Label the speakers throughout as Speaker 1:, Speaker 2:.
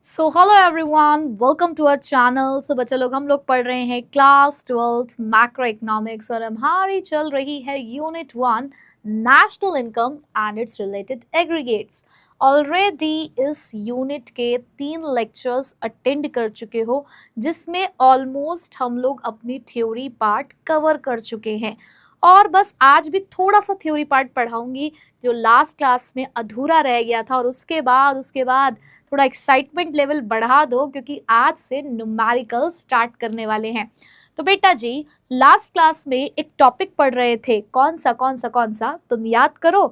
Speaker 1: So hello everyone, welcome to our channel. So बच्चे लोग, हम लोग पढ़ रहे हैं क्लास 12 मैक्रो इकोनॉमिक्स और हमारी चल रही है unit 1 national income and it's related aggregates. Already इस यूनिट के 3 लेक्चर्स अटेंड कर चुके हो, जिसमें ऑलमोस्ट हम लोग अपनी थ्योरी पार्ट कवर कर चुके हैं और बस आज भी थोड़ा सा थ्योरी पार्ट पढ़ाऊंगी जो लास्ट क्लास में अधूरा रह गया था। और उसके बाद थोड़ा एक्साइटमेंट लेवल बढ़ा दो, क्योंकि आज से न्यूमेरिकल स्टार्ट करने वाले हैं। तो बेटा जी, लास्ट क्लास में एक टॉपिक पढ़ रहे थे, कौन सा तुम याद करो।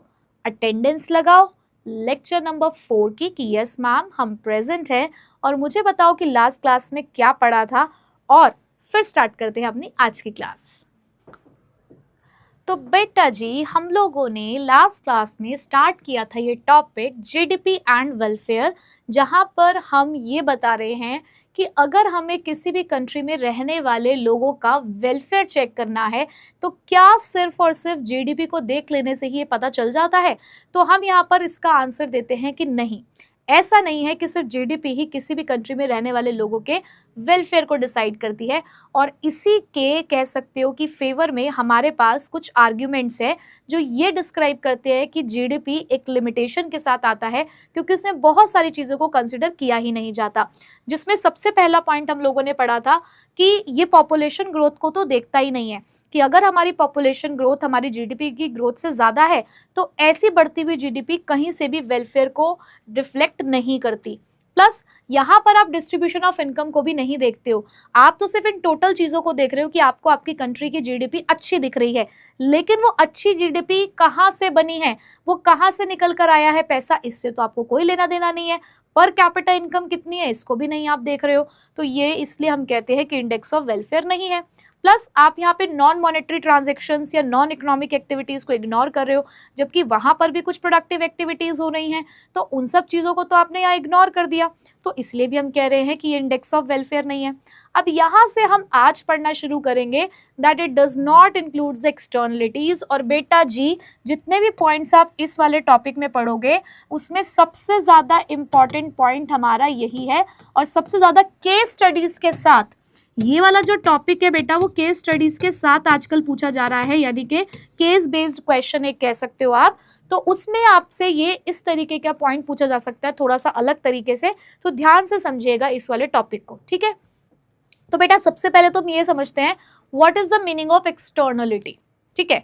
Speaker 1: अटेंडेंस लगाओ लेक्चर नंबर 4 की कि यस मैम हम प्रेजेंट हैं, और मुझे बताओ कि लास्ट क्लास में क्या पढ़ा था, और फिर स्टार्ट करते हैं अपनी आज की क्लास। तो बेटा जी, हम लोगों ने लास्ट क्लास में स्टार्ट किया था ये टॉपिक जीडीपी एंड वेलफेयर, जहां पर हम ये बता रहे हैं कि अगर हमें किसी भी कंट्री में रहने वाले लोगों का वेलफेयर चेक करना है तो क्या सिर्फ और सिर्फ जीडीपी को देख लेने से ही ये पता चल जाता है। तो हम यहाँ पर इसका आंसर देते हैं कि नहीं, ऐसा नहीं है कि सिर्फ जीडीपी ही किसी भी कंट्री में रहने वाले लोगों के वेलफेयर को डिसाइड करती है। और इसी के कह सकते हो कि फेवर में हमारे पास कुछ आर्ग्यूमेंट्स हैं जो ये डिस्क्राइब करते हैं कि जीडीपी एक लिमिटेशन के साथ आता है, क्योंकि उसमें बहुत सारी चीज़ों को कंसिडर किया ही नहीं जाता। जिसमें सबसे पहला पॉइंट हम लोगों ने पढ़ा था कि ये पॉपुलेशन ग्रोथ को तो देखता ही नहीं है, कि अगर हमारी पॉपुलेशन ग्रोथ हमारी जीडीपी की ग्रोथ से ज़्यादा है तो ऐसी बढ़ती हुई जीडीपी कहीं से भी वेलफेयर को रिफ्लेक्ट नहीं करती। प्लस यहाँ पर आप डिस्ट्रीब्यूशन ऑफ इनकम को भी नहीं देखते हो, आप तो सिर्फ इन टोटल चीज़ों को देख रहे हो कि आपको आपकी कंट्री की जीडीपी अच्छी दिख रही है, लेकिन वो अच्छी जीडीपी कहाँ से बनी है, वो कहाँ से निकल कर आया है पैसा, इससे तो आपको कोई लेना देना नहीं है। पर कैपिटा इनकम कितनी है इसको भी नहीं आप देख रहे हो, तो ये इसलिए हम कहते हैं कि इंडेक्स ऑफ वेलफेयर नहीं है। प्लस आप यहाँ पे नॉन मॉनेटरी ट्रांजेक्शन्स या नॉन इकोनॉमिक एक्टिविटीज़ को इग्नोर कर रहे हो, जबकि वहाँ पर भी कुछ प्रोडक्टिव एक्टिविटीज़ हो रही हैं, तो उन सब चीज़ों को तो आपने यहाँ इग्नोर कर दिया, तो इसलिए भी हम कह रहे हैं कि ये इंडेक्स ऑफ वेलफेयर नहीं है। अब यहाँ से हम आज पढ़ना शुरू करेंगे that it does not includes externalities. और बेटा जी, जितने भी पॉइंट्स आप इस वाले टॉपिक में पढ़ोगे उसमें सबसे ज़्यादा इम्पॉर्टेंट पॉइंट हमारा यही है, और सबसे ज़्यादा केस स्टडीज़ के साथ। ये वाला जो टॉपिक है बेटा, वो केस स्टडीज के साथ आजकल पूछा जा रहा है, यानी कि केस बेस्ड क्वेश्चन एक कह सकते हो आप। तो उसमें आपसे ये इस तरीके का पॉइंट पूछा जा सकता है, थोड़ा सा अलग तरीके से, तो ध्यान से समझिएगा इस वाले टॉपिक को, ठीक है। तो बेटा सबसे पहले तो हम ये समझते हैं what is the meaning of externality, ठीक है।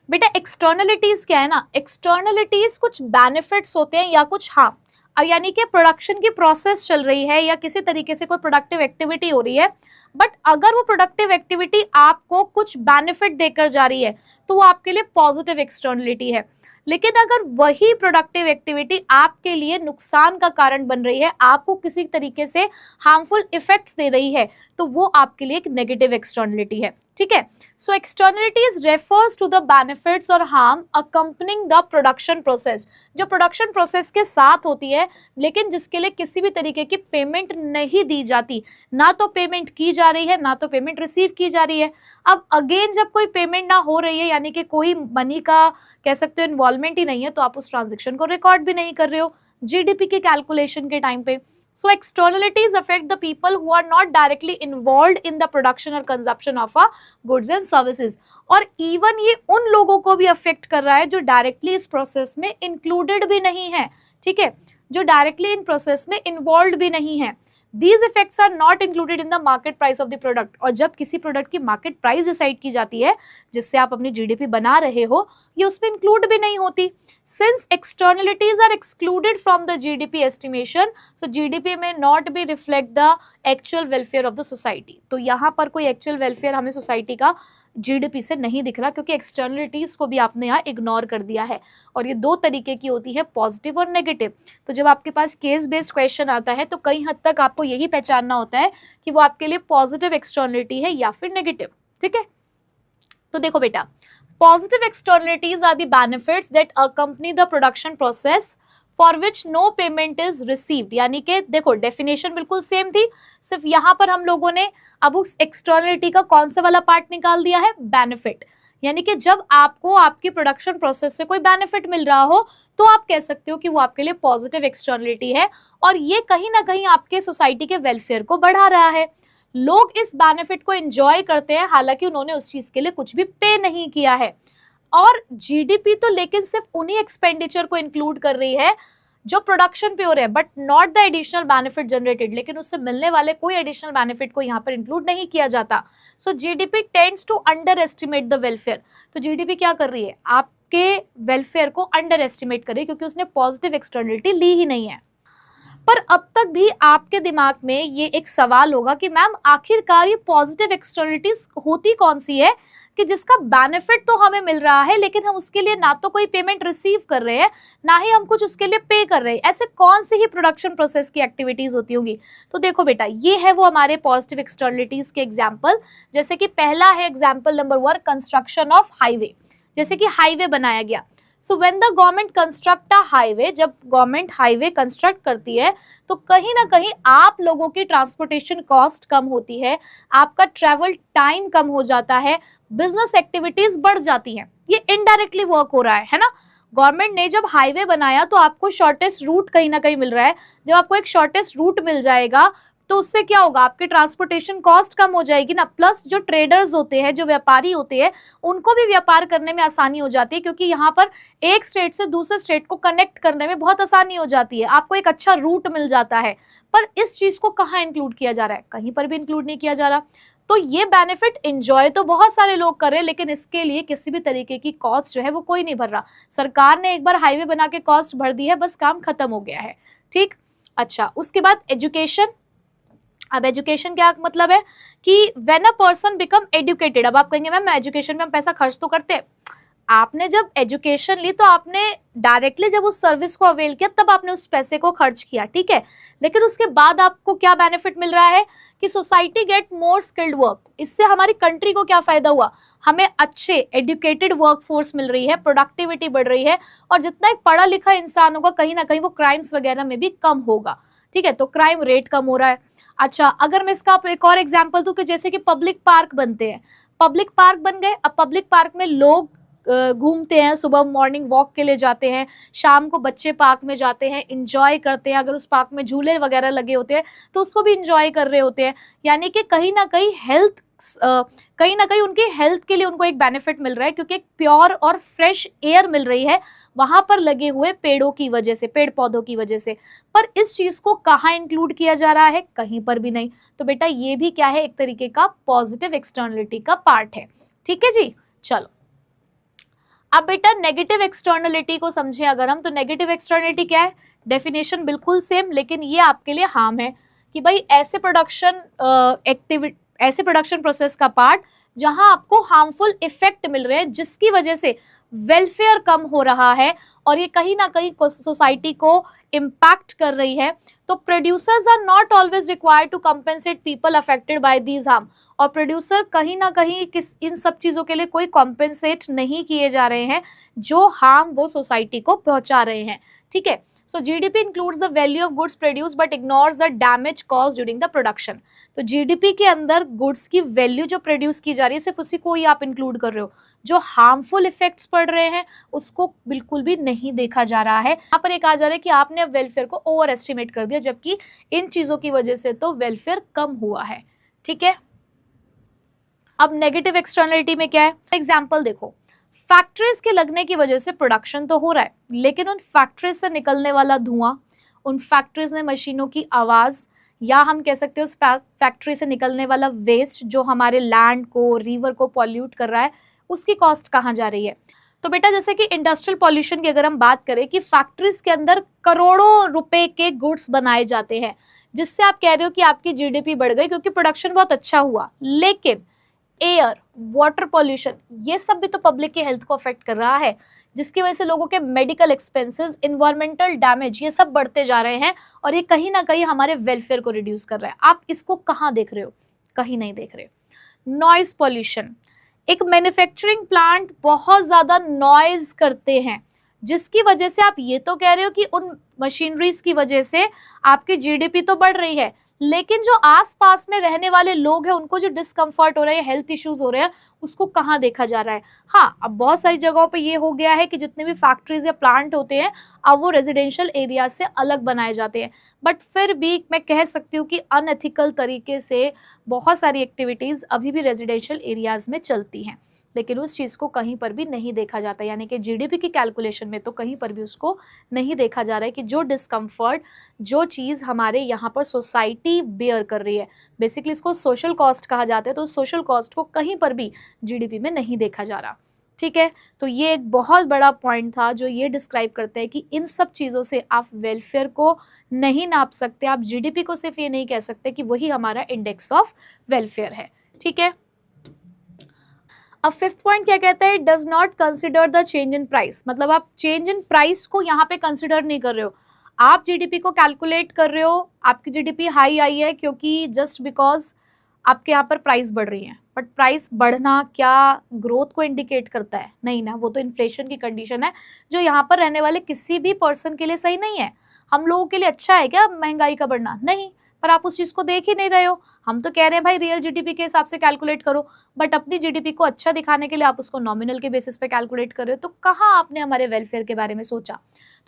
Speaker 1: बेटा एक्सटर्नलिटीज क्या है ना, एक्सटर्नलिटीज कुछ बेनिफिट्स होते हैं या कुछ हार्म, यानी कि प्रोडक्शन की प्रोसेस चल रही है या किसी तरीके से कोई प्रोडक्टिव एक्टिविटी हो रही है, बट अगर वो प्रोडक्टिव एक्टिविटी आपको कुछ बेनिफिट देकर जा रही है तो वो आपके लिए पॉजिटिव एक्सटर्नलिटी है। लेकिन अगर वही प्रोडक्टिव एक्टिविटी आपके लिए नुकसान का कारण बन रही है, आपको किसी तरीके से हार्मफुल इफेक्ट्स दे रही है, तो वो आपके लिए एक नेगेटिव एक्सटर्नलिटी है, ठीक है। So externalities refers to the benefits और harm accompanying the production process, जो प्रोडक्शन प्रोसेस के साथ होती है लेकिन जिसके लिए किसी भी तरीके की पेमेंट नहीं दी जाती, ना तो पेमेंट की जा रही है ना तो पेमेंट रिसीव की जा रही है। अब अगेन जब कोई पेमेंट ना हो रही है, यानी कि कोई मनी का कह सकते हो इन्वॉल्वमेंट ही नहीं है, तो आप उस ट्रांजेक्शन को रिकॉर्ड भी नहीं कर रहे हो जीडीपी के कैलकुलेशन के टाइम पे। So externalities affect the people who are not directly involved in the production or consumption of a goods and services, और even ये उन लोगों को भी affect कर रहा है जो directly इस process में included भी नहीं है, ठीक है, जो directly इन process में involved भी नहीं है। These effects are not included in the market price of the product, और जब किसी प्रोडक्ट की मार्केट प्राइस डिसाइड की जाती है जिससे आप अपनी जीडीपी बना रहे हो, ये उसमें इंक्लूड भी नहीं होती। Since externalities are excluded from the GDP estimation, so GDP may not be reflect the actual welfare of the society। तो यहाँ पर कोई एक्चुअल वेलफेयर हमें सोसाइटी का जीडीपी से नहीं दिख रहा, क्योंकि एक्सटर्नलिटीज को भी आपने यहाँ इग्नोर कर दिया है। और ये दो तरीके की होती है, पॉजिटिव और नेगेटिव। तो जब आपके पास केस बेस्ड क्वेश्चन आता है तो कई हद तक आपको यही पहचानना होता है कि वो आपके लिए पॉजिटिव एक्सटर्नलिटी है या फिर नेगेटिव, ठीक है। तो देखो बेटा, positive externalities are the benefits that accompany the production process for which no payment is received, यानी कि देखो डेफिनेशन बिल्कुल सेम थी, सिर्फ यहाँ पर हम लोगों ने अब उस एक्सटर्नलिटी का कौन सा वाला पार्ट निकाल दिया है, बेनिफिट। यानी कि जब आपको आपकी प्रोडक्शन प्रोसेस से कोई बेनिफिट मिल रहा हो तो आप कह सकते हो कि वो आपके लिए पॉजिटिव एक्सटर्नलिटी है। और ये कहीं ना कहीं आपके सोसाइटी के वेलफेयर को बढ़ा रहा है। लोग इस बेनिफिट को एंजॉय करते हैं, हालांकि उन्होंने उस चीज के लिए कुछ भी पे नहीं किया है। और जीडीपी तो लेकिन सिर्फ उन्हीं एक्सपेंडिचर को इंक्लूड कर रही है जो प्रोडक्शन पे हो रहे हैं, but not the additional benefit generated. लेकिन उससे मिलने वाले कोई एडिशनल बेनिफिट को यहाँ पर इंक्लूड नहीं किया जाता। So GDP tends to underestimate the welfare. तो जीडीपी क्या कर रही है, आपके वेलफेयर को अंडर एस्टिमेट कर रही है, क्योंकि उसने पॉजिटिव एक्सटर्नलिटी ली ही नहीं है। पर अब तक भी आपके दिमाग में ये एक सवाल होगा कि मैम आखिरकार ये पॉजिटिव एक्सटर्नलिटीज होती कौन सी है कि जिसका बेनिफिट तो हमें मिल रहा है, लेकिन हम उसके लिए ना तो कोई पेमेंट रिसीव कर रहे हैं, ना ही हम कुछ उसके लिए पे कर रहे हैं। ऐसे कौन सी ही प्रोडक्शन प्रोसेस की एक्टिविटीज होती होंगी? तो देखो बेटा, ये है वो हमारे पॉजिटिव एक्सटर्नलिटीज के एग्जाम्पल। जैसे कि पहला है example number 1, construction of highway. जैसे कि हाईवे बनाया गया। So when the government construct a highway, जब गवर्नमेंट हाईवे कंस्ट्रक्ट करती है तो कहीं ना कहीं आप लोगों की ट्रांसपोर्टेशन कॉस्ट कम होती है, आपका ट्रैवल टाइम कम हो जाता है, बिजनेस एक्टिविटीज बढ़ जाती हैं। ये इनडायरेक्टली वर्क हो रहा है ना। गवर्नमेंट ने जब हाईवे बनाया तो आपको शॉर्टेस्ट रूट कहीं ना कहीं मिल रहा है। जब आपको एक शॉर्टेस्ट रूट मिल जाएगा तो उससे क्या होगा, आपकी ट्रांसपोर्टेशन कॉस्ट कम हो जाएगी ना। प्लस जो ट्रेडर्स होते हैं, जो व्यापारी होते हैं, उनको भी व्यापार करने में आसानी हो जाती है, क्योंकि यहाँ पर एक स्टेट से दूसरे स्टेट को कनेक्ट करने में बहुत आसानी हो जाती है। आपको एक अच्छा रूट मिल जाता है। पर इस चीज को कहाँ इंक्लूड किया जा रहा है? कहीं पर भी इंक्लूड नहीं किया जा रहा। तो ये बेनिफिट एंजॉय तो बहुत सारे लोग कर रहे हैं, लेकिन इसके लिए किसी भी तरीके की कॉस्ट जो है वो कोई नहीं भर रहा। सरकार ने एक बार हाईवे बना के कॉस्ट भर दी है, बस काम खत्म हो गया है। ठीक, अच्छा, उसके बाद एजुकेशन। अब एजुकेशन क्या मतलब है कि when a person become educated. अब आप कहेंगे मैम एजुकेशन में हम पैसा खर्च तो करते हैं। आपने जब एजुकेशन ली तो आपने डायरेक्टली जब उस सर्विस को अवेल किया तब आपने उस पैसे को खर्च किया, ठीक है। लेकिन उसके बाद आपको क्या बेनिफिट मिल रहा है कि society get more skilled work. इससे हमारी कंट्री को क्या फायदा हुआ, हमें अच्छे एजुकेटेड वर्कफोर्स मिल रही है, प्रोडक्टिविटी बढ़ रही है, और जितना एक पढ़ा लिखा इंसान होगा कहीं ना कहीं वो क्राइम्स वगैरह में भी कम होगा, ठीक है। तो क्राइम रेट कम हो रहा है। अच्छा, अगर मैं इसका एक और एग्जांपल दूं कि जैसे कि पब्लिक पार्क बनते हैं, पब्लिक पार्क बन गए। अब पब्लिक पार्क में लोग घूमते हैं, सुबह मॉर्निंग वॉक के लिए जाते हैं, शाम को बच्चे पार्क में जाते हैं, इंजॉय करते हैं। अगर उस पार्क में झूले वगैरह लगे होते हैं तो उसको भी इंजॉय कर रहे होते हैं। यानी कि कहीं ना कहीं उनकी हेल्थ के लिए उनको एक बेनिफिट मिल रहा है, क्योंकि एक प्योर और फ्रेश एयर मिल रही है वहां पर लगे हुए पेड़ों की वजह से, पेड़ पौधों की वजह से। पर इस चीज को कहाँ इंक्लूड किया जा रहा है? कहीं पर भी नहीं। तो बेटा ये भी क्या है, एक तरीके का पॉजिटिव एक्सटर्नलिटी का पार्ट है, ठीक है जी। चलो अब बेटा नेगेटिव एक्सटर्नलिटी को समझे अगर हम, तो नेगेटिव एक्सटर्नलिटी क्या है? डेफिनेशन बिल्कुल सेम, लेकिन ये आपके लिए हार्म है कि भाई ऐसे प्रोडक्शन प्रोसेस का पार्ट जहां आपको हार्मफुल इफेक्ट मिल रहे हैं, जिसकी वजह से वेलफेयर कम हो रहा है और ये कहीं ना कहीं सोसाइटी को इम्पैक्ट कर रही है। तो producers are not always required to compensate people affected by these harm. और प्रोड्यूसर कहीं ना कहीं इन सब चीजों के लिए कोई कॉम्पेंसेट नहीं किए जा रहे हैं जो हार्म वो सोसाइटी को पहुंचा रहे हैं, ठीक है। So GDP includes the value of goods produce but ignores the damage cause during the production. तो जीडीपी के अंदर गुड्स की वैल्यू जो प्रोड्यूस की जा रही है सिर्फ उसी को ही आप इंक्लूड कर रहे हो, जो हार्मफुल इफेक्ट्स पड़ रहे हैं उसको बिल्कुल भी नहीं देखा जा रहा है। यहाँ पर एक आ जा रहा है कि आपने अब वेलफेयर को ओवर एस्टिमेट कर दिया, जबकि इन चीजों की वजह से तो वेलफेयर कम हुआ है, ठीक है। अब नेगेटिव एक्सटर्नलिटी में क्या है? एग्जाम्पल देखो, फैक्ट्रीज के लगने की वजह से प्रोडक्शन तो हो रहा है, लेकिन उन फैक्ट्रीज से निकलने वाला धुआं, उन फैक्ट्रीज में मशीनों की आवाज, या हम कह सकते हैं उस फैक्ट्री से निकलने वाला वेस्ट जो हमारे लैंड को, रिवर को पॉल्यूट कर रहा है, उसकी कॉस्ट कहाँ जा रही है? तो बेटा जैसे कि इंडस्ट्रियल पॉल्यूशन की अगर हम बात करें कि फैक्ट्रीज के अंदर करोड़ों रुपए के गुड्स बनाए जाते हैं, जिससे आप कह रहे हो कि आपकी जीडीपी बढ़ गई क्योंकि प्रोडक्शन बहुत अच्छा हुआ, लेकिन एयर, वाटर पॉल्यूशन, ये सब भी तो पब्लिक की हेल्थ को अफेक्ट कर रहा है, जिसकी वजह से लोगों के मेडिकल एक्सपेंसेस, इन्वायरमेंटल डैमेज, ये सब बढ़ते जा रहे हैं और ये कहीं ना कहीं हमारे वेलफेयर को रिड्यूस कर रहा है। आप इसको कहाँ देख रहे हो? कहीं नहीं देख रहे। नॉइज पॉल्यूशन, एक मैन्युफैक्चरिंग प्लांट बहुत ज्यादा नॉइज करते हैं, जिसकी वजह से आप ये तो कह रहे हो कि उन मशीनरीज की वजह से आपकी जीडीपी तो बढ़ रही है, लेकिन जो आसपास में रहने वाले लोग हैं उनको जो डिस्कम्फर्ट हो रहा है, हेल्थ इश्यूज हो रहे हैं, उसको कहाँ देखा जा रहा है। हाँ, अब बहुत सारी जगहों पे ये हो गया है कि जितने भी फैक्ट्रीज या प्लांट होते हैं अब वो रेजिडेंशियल एरिया से अलग बनाए जाते हैं, बट फिर भी मैं कह सकती हूँ कि अनएथिकल तरीके से बहुत सारी एक्टिविटीज़ अभी भी रेजिडेंशियल एरियाज़ में चलती हैं, लेकिन उस चीज़ को कहीं पर भी नहीं देखा जाता, यानी कि जीडीपी की कैलकुलेशन में तो कहीं पर भी उसको नहीं देखा जा रहा है कि जो डिस्कम्फर्ट, जो चीज़ हमारे यहाँ पर सोसाइटी बेयर कर रही है, बेसिकली इसको सोशल कॉस्ट कहा जाता है, तो सोशल कॉस्ट को कहीं पर भी जीडीपी में नहीं देखा जा रहा। ठीक है, तो ये एक बहुत बड़ा पॉइंट था जो ये डिस्क्राइब करता है कि इन सब चीज़ों से आप वेलफेयर को नहीं नाप सकते, आप जीडीपी को सिर्फ ये नहीं कह सकते कि वही हमारा इंडेक्स ऑफ वेलफेयर है। ठीक है, अब फिफ्थ पॉइंट क्या कहता है, does not consider the change in price, मतलब आप चेंज इन प्राइस को यहाँ पे कंसिडर नहीं कर रहे हो, आप जीडीपी को कैलकुलेट कर रहे हो, आपकी जीडीपी हाई आई है क्योंकि जस्ट बिकॉज आपके यहाँ पर प्राइस बढ़ रही है, बट प्राइस बढ़ना क्या ग्रोथ को इंडिकेट करता है? नहीं ना, वो तो इन्फ्लेशन की कंडीशन है जो यहाँ पर रहने वाले किसी भी पर्सन के लिए सही नहीं है। हम लोगों के लिए अच्छा है क्या महंगाई का बढ़ना? नहीं, पर आप उस चीज़ को देख ही नहीं रहे हो। हम तो कह रहे हैं भाई रियल जीडीपी के हिसाब से कैलकुलेट करो, बट अपनी जीडीपी को अच्छा दिखाने के लिए आप उसको नॉमिनल के बेसिस पे कैलकुलेट कर रहे हो, तो कहाँ आपने हमारे वेलफेयर के बारे में सोचा?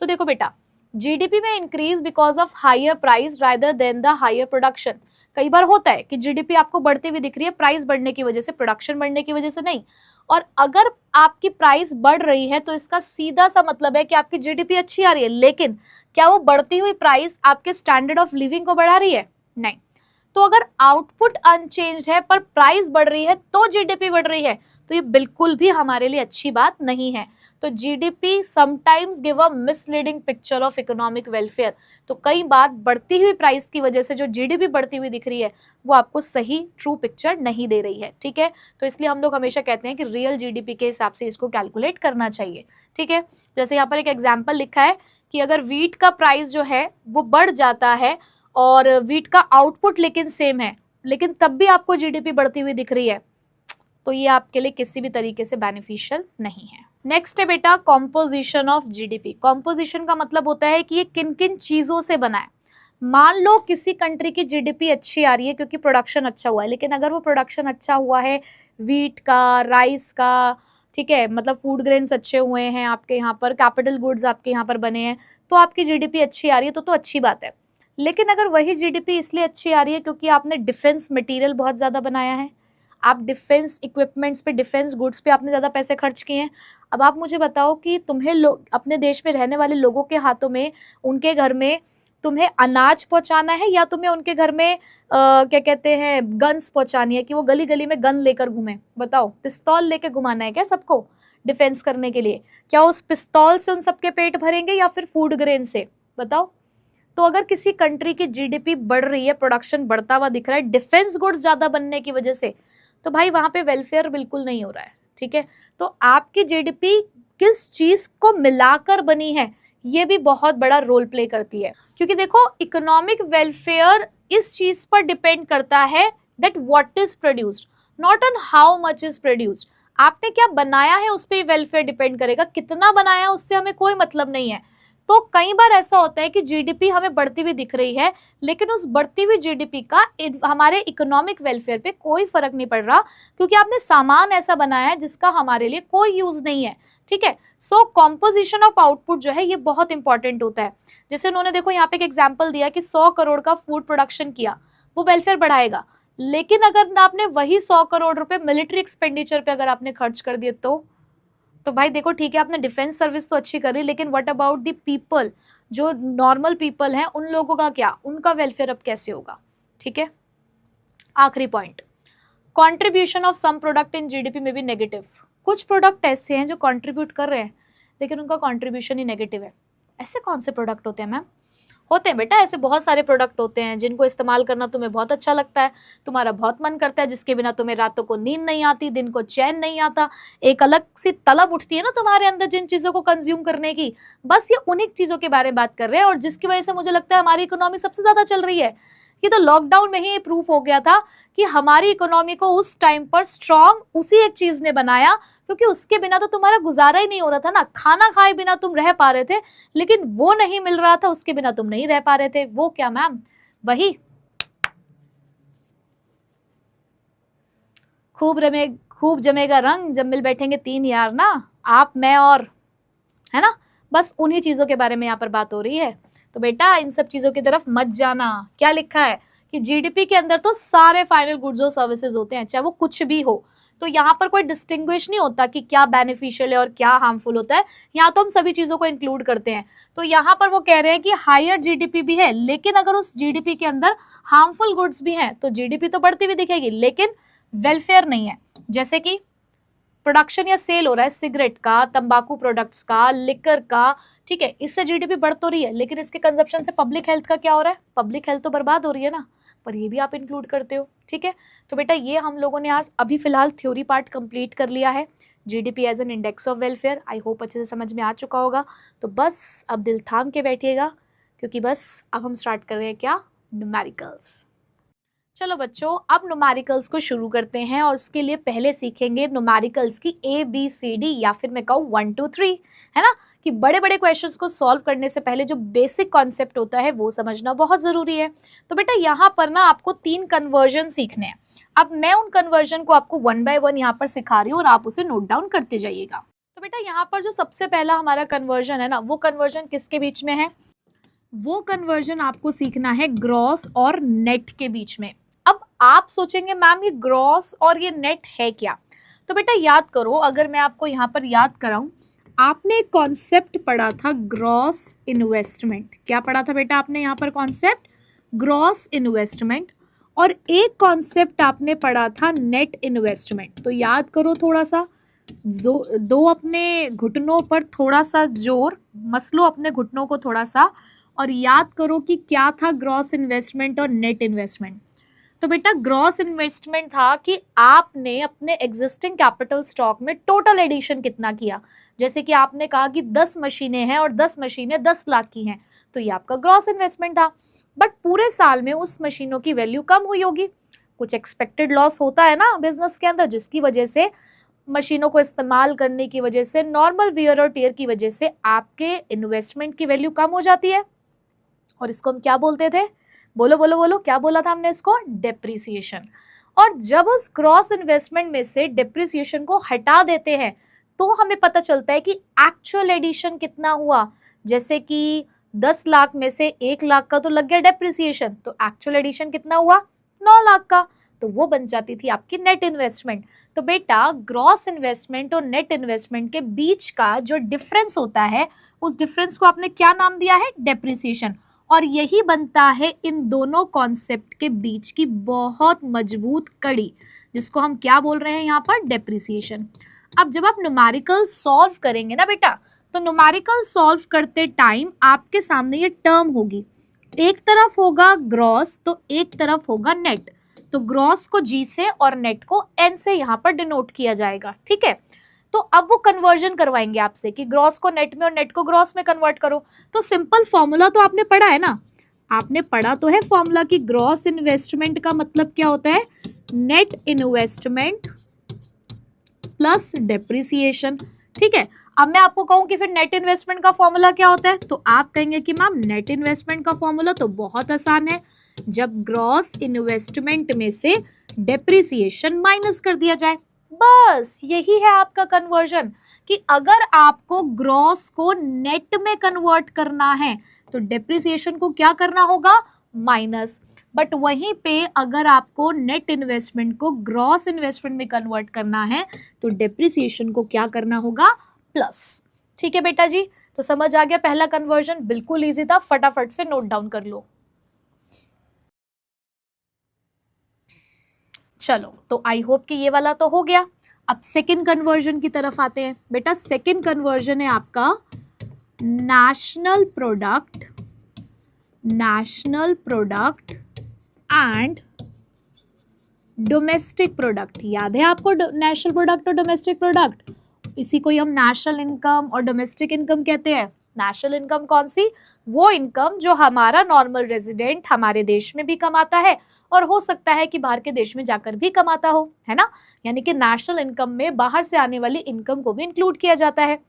Speaker 1: तो देखो बेटा, जीडीपी में increase because of higher price rather than the higher production. कई बार होता है कि जीडीपी आपको बढ़ती हुई दिख रही है प्राइस बढ़ने की वजह से, प्रोडक्शन बढ़ने की वजह से नहीं। और अगर आपकी प्राइस बढ़ रही है तो इसका सीधा सा मतलब है कि आपकी जीडीपी अच्छी आ रही है, लेकिन क्या वो बढ़ती हुई प्राइस आपके स्टैंडर्ड ऑफ लिविंग को बढ़ा रही है? नहीं। तो अगर आउटपुट अनचेंज्ड है पर प्राइस बढ़ रही है तो जीडीपी बढ़ रही है, तो ये बिल्कुल भी हमारे लिए अच्छी बात नहीं है। तो GDP sometimes give a misleading picture of economic welfare. तो कई बार बढ़ती हुई प्राइस की वजह से जो जीडीपी बढ़ती हुई दिख रही है वो आपको सही ट्रू पिक्चर नहीं दे रही है। ठीक है, तो इसलिए हम लोग हमेशा कहते हैं कि रियल जीडीपी के हिसाब से इसको कैलकुलेट करना चाहिए। ठीक है, जैसे यहाँ पर एक एग्जाम्पल लिखा है कि अगर वीट का प्राइस जो है वो बढ़ जाता है और वीट का आउटपुट लेकिन सेम है, लेकिन तब भी आपको जीडीपी बढ़ती हुई दिख रही है, तो ये आपके लिए किसी भी तरीके से बेनिफिशियल नहीं है। नेक्स्ट है बेटा कॉम्पोजिशन ऑफ जीडीपी। कॉम्पोजिशन का मतलब होता है कि ये किन किन चीजों से बना है। मान लो किसी कंट्री की जीडीपी अच्छी आ रही है क्योंकि प्रोडक्शन अच्छा हुआ है, लेकिन अगर वो प्रोडक्शन अच्छा हुआ है वीट का, राइस का, ठीक है, मतलब फूड ग्रेन्स अच्छे हुए हैं आपके यहाँ पर, कैपिटल गुड्स आपके यहाँ पर बने हैं, तो आपकी जीडीपी अच्छी आ रही है, तो अच्छी बात है। लेकिन अगर वही जीडीपी इसलिए अच्छी आ रही है क्योंकि आपने डिफेंस मटेरियल बहुत ज़्यादा बनाया है, आप डिफेंस इक्विपमेंट्स पे, डिफेंस गुड्स पे आपने ज़्यादा पैसे खर्च किए हैं, अब आप मुझे बताओ कि तुम्हें लोग, अपने देश में रहने वाले लोगों के हाथों में, उनके घर में तुम्हें अनाज पहुंचाना है या तुम्हें उनके घर में क्या कहते हैं गन्स पहुंचानी है कि वो गली गली में गन लेकर घूमे? बताओ, पिस्तौल लेके घुमाना है क्या सबको डिफेंस करने के लिए? क्या उस पिस्तौल से उन सबके पेट भरेंगे या फिर फूड ग्रेन से? बताओ। तो अगर किसी कंट्री की जीडीपी बढ़ रही है, प्रोडक्शन बढ़ता हुआ दिख रहा है डिफेंस गुड्स ज्यादा बनने की वजह से, तो भाई वहां पे वेलफेयर बिल्कुल नहीं हो रहा है। ठीक है, तो आपकी जीडीपी किस चीज को मिलाकर बनी है ये भी बहुत बड़ा रोल प्ले करती है, क्योंकि देखो इकोनॉमिक वेलफेयर इस चीज पर डिपेंड करता है that what is produced, not on how much is produced. आपने क्या बनाया है उस पर वेलफेयर डिपेंड करेगा, कितना बनाया उससे हमें कोई मतलब नहीं है। तो कई बार ऐसा होता है कि जीडीपी हमें बढ़ती हुई दिख रही है, लेकिन उस बढ़ती हुई जीडीपी का हमारे इकोनॉमिक वेलफेयर पे कोई फर्क नहीं पड़ रहा, क्योंकि आपने सामान ऐसा बनाया है जिसका हमारे लिए कोई यूज नहीं है। ठीक है, सो कॉम्पोजिशन ऑफ आउटपुट जो है ये बहुत इंपॉर्टेंट होता है। जैसे उन्होंने देखो यहाँ पे एक एग्जाम्पल दिया कि 100 करोड़ का फूड प्रोडक्शन किया, वो वेलफेयर बढ़ाएगा, लेकिन अगर आपने वही 100 करोड़ रुपए मिलिट्री एक्सपेंडिचर पे अगर आपने खर्च कर दिए तो भाई देखो ठीक है आपने डिफेंस सर्विस तो अच्छी करी, लेकिन व्हाट अबाउट द पीपल, जो नॉर्मल पीपल हैं उन लोगों का क्या, उनका वेलफेयर अब कैसे होगा? ठीक है, आखिरी point, contribution of some product in GDP में भी नेगेटिव। कुछ प्रोडक्ट ऐसे हैं जो कंट्रीब्यूट कर रहे हैं लेकिन उनका कंट्रीब्यूशन ही नेगेटिव है। ऐसे कौन से प्रोडक्ट होते हैं मैम? होते हैं बेटा, ऐसे बहुत सारे प्रोडक्ट होते हैं जिनको इस्तेमाल करना तुम्हें बहुत अच्छा लगता है, तुम्हारा बहुत मन करता है, जिसके बिना तुम्हें रातों को नींद नहीं आती, दिन को चैन नहीं आता, एक अलग सी तलब उठती है ना तुम्हारे अंदर जिन चीज़ों को कंज्यूम करने की। बस ये उन्हीं चीज़ों के बारे में बात कर रहे हैं, और जिसकी वजह से मुझे लगता है हमारी इकोनॉमी सबसे ज़्यादा चल रही है। ये तो लॉकडाउन में ही प्रूफ हो गया था कि हमारी इकोनॉमी को उस टाइम पर स्ट्रॉन्ग उसी एक चीज़ ने बनाया, क्योंकि उसके बिना तो तुम्हारा गुजारा ही नहीं हो रहा था ना। खाना खाए बिना तुम रह पा रहे थे, लेकिन वो नहीं मिल रहा था, उसके बिना तुम नहीं रह पा रहे थे। वो क्या मैम? वही खूब जमेगा रंग जब मिल बैठेंगे तीन यार ना, आप मैं और, है ना, बस उन्हीं चीजों के बारे में यहाँ पर बात हो रही है। तो बेटा इन सब चीजों की तरफ मत जाना। क्या लिखा है कि जीडीपी के अंदर तो सारे फाइनल गुड्स और सर्विसेज होते हैं, चाहे वो कुछ भी हो। तो यहाँ पर कोई डिस्टिंग्विश नहीं होता कि क्या बेनिफिशियल है और क्या हार्मफुल होता है, यहाँ तो हम सभी चीजों को इंक्लूड करते हैं। तो यहाँ पर वो कह रहे हैं कि हायर जीडीपी भी है, लेकिन अगर उस जीडीपी के अंदर हार्मफुल गुड्स भी हैं तो जीडीपी तो बढ़ती हुई दिखेगी, लेकिन वेलफेयर नहीं है। जैसे कि प्रोडक्शन या सेल हो रहा है सिगरेट का, तंबाकू प्रोडक्ट्स का, लिकर का, ठीक है, इससे जीडीपी बढ़ तो रही है, लेकिन इसके कंजप्शन से पब्लिक हेल्थ का क्या हो रहा है? पब्लिक हेल्थ तो बर्बाद हो रही है ना, पर ये भी आप इंक्लूड करते हो। ठीक है, तो बेटा ये हम लोगों ने आज अभी फिलहाल थ्योरी पार्ट कंप्लीट कर लिया है, GDP as an index of welfare. I hope अच्छे से समझ में आ चुका होगा। तो बस अब दिल थाम के बैठिएगा, क्योंकि बस अब हम स्टार्ट कर रहे हैं क्या, न्यूमेरिकल्स। चलो बच्चों, अब न्यूमेरिकल्स को शुरू करते हैं और उसके लिए पहले सीखेंगे न्यूमेरिकल्स की ABCD, या फिर मैं कहूँ 1 2 3, है ना, कि बड़े बड़े क्वेश्चंस को सॉल्व करने से पहले जो बेसिक कॉन्सेप्ट होता है वो समझना बहुत ज़रूरी है। तो बेटा यहाँ पर ना आपको 3 कन्वर्जन सीखने हैं। अब मैं उन कन्वर्जन को आपको 1 by 1 यहाँ पर सिखा रही हूँ और आप उसे नोट डाउन करते जाइएगा। तो बेटा यहाँ पर जो सबसे पहला हमारा कन्वर्जन है ना, वो कन्वर्जन किसके बीच में है? वो कन्वर्जन आपको सीखना है ग्रॉस और नेट के बीच में। अब आप सोचेंगे मैम ये ग्रॉस और ये नेट है क्या? तो बेटा याद करो, अगर मैं आपको यहाँ पर याद कराऊं, आपने एक कॉन्सेप्ट पढ़ा था ग्रॉस इन्वेस्टमेंट। क्या पढ़ा था बेटा आपने यहाँ पर कॉन्सेप्ट? Gross investment. और एक कॉन्सेप्ट आपने पढ़ा था नेट इन्वेस्टमेंट। तो याद करो थोड़ा सा, दो अपने घुटनों पर थोड़ा सा जोर मसलो, अपने घुटनों को थोड़ा सा, और याद करो कि क्या था ग्रॉस इन्वेस्टमेंट और नेट इन्वेस्टमेंट। तो बेटा ग्रॉस इन्वेस्टमेंट था कि आपने अपने एग्जिस्टिंग कैपिटल स्टॉक में टोटल एडिशन कितना किया। जैसे कि आपने कहा कि 10 मशीनें हैं और 10 मशीनें 10 लाख की हैं, तो ये आपका ग्रॉस इन्वेस्टमेंट था। बट पूरे साल में उस मशीनों की वैल्यू कम हुई होगी, कुछ एक्सपेक्टेड लॉस होता है ना बिजनेस के अंदर, जिसकी वजह से मशीनों को इस्तेमाल करने की वजह से, नॉर्मल वियर और टेयर की वजह से आपके इन्वेस्टमेंट की वैल्यू कम हो जाती है। और इसको हम क्या बोलते थे? बोलो बोलो बोलो, क्या बोला था हमने इसको? डेप्रिसिएशन। और जब उस क्रॉस इन्वेस्टमेंट में से डेप्रिसिएशन को हटा देते हैं तो हमें पता चलता है कि एक्चुअल एडिशन कितना हुआ। जैसे कि 10 लाख में से 1 लाख का तो लग गया डेप्रिसिएशन, तो एक्चुअल एडिशन कितना हुआ? 9 लाख का। तो वो बन जाती थी आपकी नेट इन्वेस्टमेंट। तो बेटा ग्रॉस इन्वेस्टमेंट और नेट इन्वेस्टमेंट के बीच का जो डिफरेंस होता है, उस डिफरेंस को आपने क्या नाम दिया है? डेप्रिसिएशन। और यही बनता है इन दोनों कॉन्सेप्ट के बीच की बहुत मजबूत कड़ी, जिसको हम क्या बोल रहे हैं यहाँ पर? डेप्रिसिएशन। अब जब आप न्यूमेरिकल सॉल्व करेंगे ना बेटा, तो न्यूमेरिकल सॉल्व करते टाइम आपके सामने ये टर्म होगी, एक तरफ होगा ग्रॉस तो एक तरफ होगा नेट। तो ग्रॉस को G से और नेट को N से यहाँ पर डिनोट किया जाएगा। ठीक है, तो अब वो कन्वर्जन करवाएंगे आपसे कि ग्रॉस को नेट में और नेट को ग्रॉस में कन्वर्ट करो। तो सिंपल फॉर्मूला तो आपने पढ़ा है ना, आपने पढ़ा तो है फॉर्मूला कि ग्रॉस इन्वेस्टमेंट का मतलब क्या होता है? Net investment plus depreciation. ठीक है, अब मैं आपको कहूं कि फिर नेट इन्वेस्टमेंट का फॉर्मूला क्या होता है, तो आप कहेंगे कि मैम नेट इन्वेस्टमेंट का फॉर्मूला तो बहुत आसान है, जब ग्रॉस इन्वेस्टमेंट में से डेप्रिसिएशन माइनस कर दिया जाए। बस यही है आपका कन्वर्जन, कि अगर आपको ग्रॉस को नेट में कन्वर्ट करना है तो डेप्रिसिएशन को क्या करना होगा? माइनस। बट वहीं पे अगर आपको नेट इन्वेस्टमेंट को ग्रॉस इन्वेस्टमेंट में कन्वर्ट करना है तो डेप्रिसिएशन को क्या करना होगा? प्लस। ठीक है बेटा जी, तो समझ आ गया पहला कन्वर्जन? बिल्कुल इजी था, फटाफट से नोट डाउन कर लो। चलो, तो आई होप कि ये वाला तो हो गया। अब सेकंड कन्वर्जन की तरफ आते हैं। बेटा सेकंड कन्वर्जन है आपका national product and domestic product. याद है आपको नेशनल प्रोडक्ट और डोमेस्टिक प्रोडक्ट? इसी को ही हम नेशनल इनकम और डोमेस्टिक इनकम कहते हैं। नेशनल इनकम कौन सी? वो इनकम जो हमारा नॉर्मल रेजिडेंट हमारे देश में भी कमाता है और हो सकता है कि बाहर के देश में जाकर भी कमाता हो, है ना। यानी कि नेशनल इनकम में बाहर से आने वाली इनकम को भी इंक्लूड किया जाता है।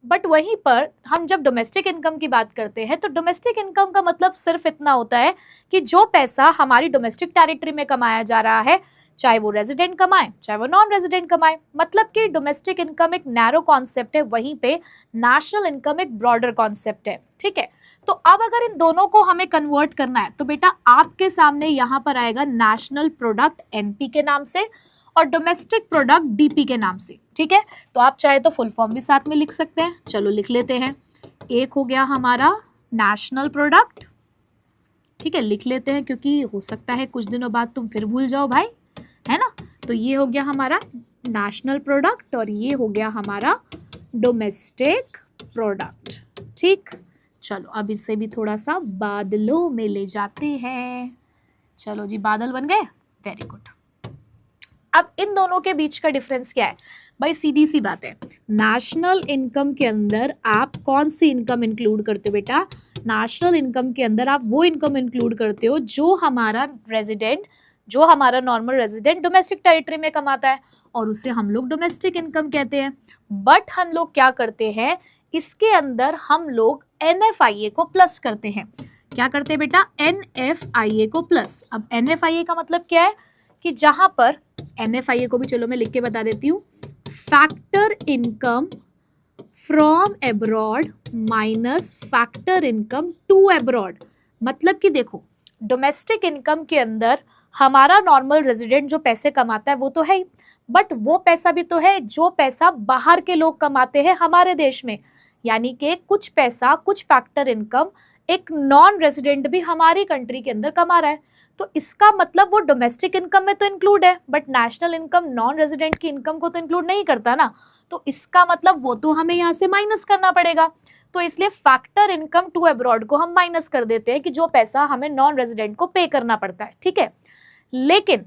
Speaker 1: बट वहीं पर हम जब डोमेस्टिक इनकम की बात करते हैं तो डोमेस्टिक इनकम का मतलब सिर्फ इतना होता है कि जो पैसा हमारी डोमेस्टिक टेरिटरी में कमाया जा रहा है, चाहे वो रेजिडेंट कमाए चाहे वो नॉन रेजिडेंट कमाए। मतलब कि डोमेस्टिक इनकम एक नैरो कॉन्सेप्ट है, वहीं पे नेशनल इनकम एक ब्रॉडर कॉन्सेप्ट है। ठीक है, तो अब अगर इन दोनों को हमें कन्वर्ट करना है तो बेटा आपके सामने यहां पर आएगा नेशनल प्रोडक्ट एनपी के नाम से और डोमेस्टिक प्रोडक्ट डीपी के नाम से। ठीक है, तो आप चाहे तो फुल फॉर्म भी साथ में लिख सकते हैं, चलो लिख लेते हैं। एक हो गया हमारा नेशनल प्रोडक्ट, ठीक है, लिख लेते हैं क्योंकि हो सकता है कुछ दिनों बाद तुम फिर भूल जाओ भाई, है ना। तो ये हो गया हमारा नेशनल प्रोडक्ट और ये हो गया हमारा डोमेस्टिक प्रोडक्ट। ठीक, चलो अब इसे भी थोड़ा सा बादलों में ले जाते हैं। चलो जी, बादल बन गए, वेरी गुड। अब इन दोनों के बीच का डिफरेंस क्या है भाई? सीधी सी बात है, नेशनल इनकम के अंदर आप कौन सी इनकम इंक्लूड करते हो बेटा? नेशनल इनकम के अंदर आप वो इनकम इंक्लूड करते हो जो हमारा रेजिडेंट, जो हमारा नॉर्मल रेजिडेंट डोमेस्टिक टेरिटरी में कमाता है, और उसे हम लोग डोमेस्टिक इनकम कहते हैं। बट हम लोग क्या करते हैं, इसके अंदर हम लोग NFIA को प्लस करते हैं। क्या करते हैं बेटा? NFIA को प्लस। अब NFIA का मतलब क्या है कि जहां पर NFIA को भी चलो मैं लिख के बता देती हूँ, factor income from abroad minus factor income to abroad. मतलब कि देखो, डोमेस्टिक इनकम के अंदर हमारा नॉर्मल रेजिडेंट जो पैसे कमाता है वो तो है ही, बट वो पैसा भी तो है जो पैसा बाहर के लोग कमाते हैं हमारे देश में, यानी कि कुछ पैसा, कुछ फैक्टर इनकम एक नॉन रेजिडेंट भी हमारी कंट्री के अंदर कमा रहा है। तो इसका मतलब वो डोमेस्टिक इनकम में तो इंक्लूड है, but national income non resident की इनकम को तो इंक्लूड नहीं करता ना। तो इसका मतलब वो तो हमें यहाँ से माइनस करना पड़ेगा। तो इसलिए फैक्टर इनकम टू अब्रॉड को हम माइनस कर देते हैं कि जो पैसा हमें नॉन रेजिडेंट को पे करना पड़ता है। ठीक है, लेकिन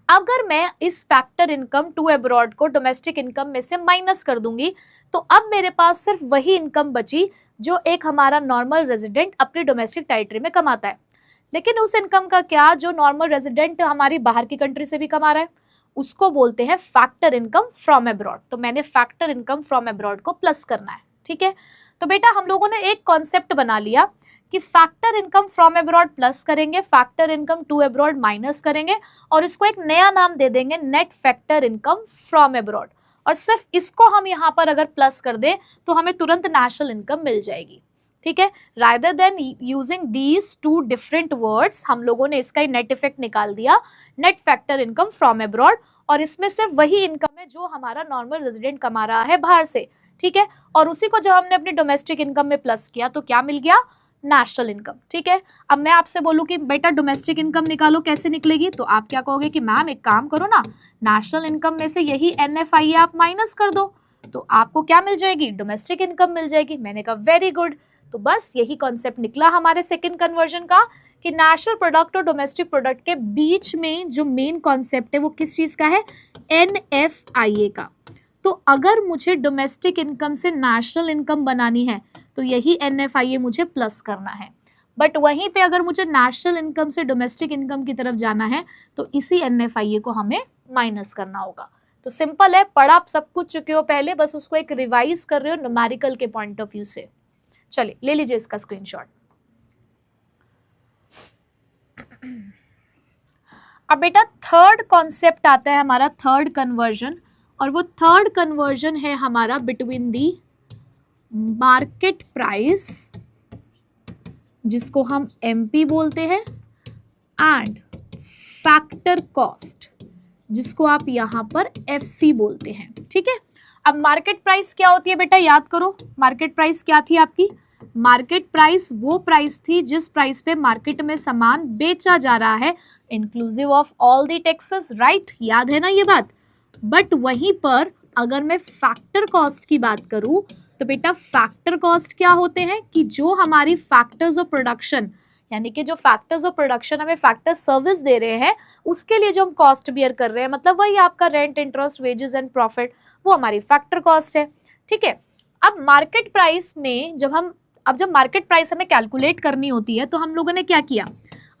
Speaker 1: अगर मैं इस फैक्टर इनकम टू अब्रॉड को डोमेस्टिक इनकम में से माइनस कर दूंगी तो अब मेरे पास सिर्फ वही इनकम बची जो एक हमारा नॉर्मल रेजिडेंट अपने डोमेस्टिक टेरिटरी में कमाता है। लेकिन उस इनकम का क्या जो नॉर्मल रेजिडेंट हमारी बाहर की कंट्री से भी कमा रहा है, उसको बोलते हैं फैक्टर इनकम फ्रॉम अब्रॉड। तो मैंने फैक्टर इनकम फ्रॉम अब्रॉड को प्लस करना है। ठीक है, तो बेटा हम लोगों ने एक कॉन्सेप्ट बना लिया कि factor income from abroad plus करेंगे, factor income to abroad minus करेंगे, और इसको एक नया नाम दे देंगे net factor income from abroad. और सिर्फ इसको हम यहाँ पर अगर प्लस कर दें तो हमें तुरंत नेशनल इनकम मिल जाएगी। ठीक है, rather than using these two different words हम लोगों ने इसका नेट इफेक्ट निकाल दिया, net factor income from abroad, और इसमें सिर्फ वही इनकम है जो हमारा नॉर्मल रेजिडेंट कमा रहा है बाहर से। ठीक है, और उसी को जब हमने अपनी डोमेस्टिक इनकम में प्लस किया तो क्या मिल गया? National income. ठीक है, अब मैं आपसे बोलूं कि बेटा डोमेस्टिक इनकम निकालो, कैसे निकलेगी? तो आप क्या कहोगे कि मैम एक काम करो ना, नेशनल इनकम में से यही NFIA आप माइनस कर दो तो आपको क्या मिल जाएगी? डोमेस्टिक इनकम मिल जाएगी। मैंने कहा वेरी गुड। तो बस यही कॉन्सेप्ट निकला हमारे सेकंड कन्वर्जन का कि नेशनल प्रोडक्ट और डोमेस्टिक प्रोडक्ट के बीच में जो मेन कॉन्सेप्ट है वो किस चीज का है? NFIA का। तो अगर मुझे डोमेस्टिक इनकम से नेशनल इनकम बनानी है तो यही NFIA मुझे प्लस करना है, बट वहीं पे अगर मुझे नेशनल इनकम से डोमेस्टिक इनकम की तरफ जाना है तो इसी NFIA को हमें माइनस करना होगा। तो सिंपल है, पढ़ा आप सब कुछ चुके हो पहले, बस उसको एक रिवाइज कर रहे हो न्यूमेरिकल के पॉइंट ऑफ व्यू से। चलिए ले लीजिए इसका स्क्रीनशॉट। अब बेटा थर्ड कॉन्सेप्ट आता है हमारा, थर्ड कन्वर्जन, और वो थर्ड कन्वर्जन है हमारा बिटवीन दी मार्केट प्राइस, जिसको हम MP बोलते हैं, एंड फैक्टर कॉस्ट, जिसको आप यहां पर FC बोलते हैं। ठीक है, अब मार्केट प्राइस क्या होती है बेटा? याद करो, मार्केट प्राइस क्या थी आपकी? मार्केट प्राइस वो प्राइस थी जिस प्राइस पे मार्केट में सामान बेचा जा रहा है, inclusive of all the taxes, right? याद है ना ये बात? बट वहीं पर अगर मैं फैक्टर कॉस्ट की बात करूं तो बेटा फैक्टर कॉस्ट क्या होते हैं कि जो हमारी फैक्टर्स ऑफ प्रोडक्शन, यानी कि जो फैक्टर्स ऑफ प्रोडक्शन हमें फैक्टर सर्विस दे रहे हैं उसके लिए जो हम कॉस्ट बियर कर रहे हैं, मतलब वही आपका rent, interest, wages and profit, वो हमारी फैक्टर कॉस्ट है। ठीक है, अब मार्केट प्राइस में जब मार्केट प्राइस हमें कैलकुलेट करनी होती है तो हम लोगों ने क्या किया?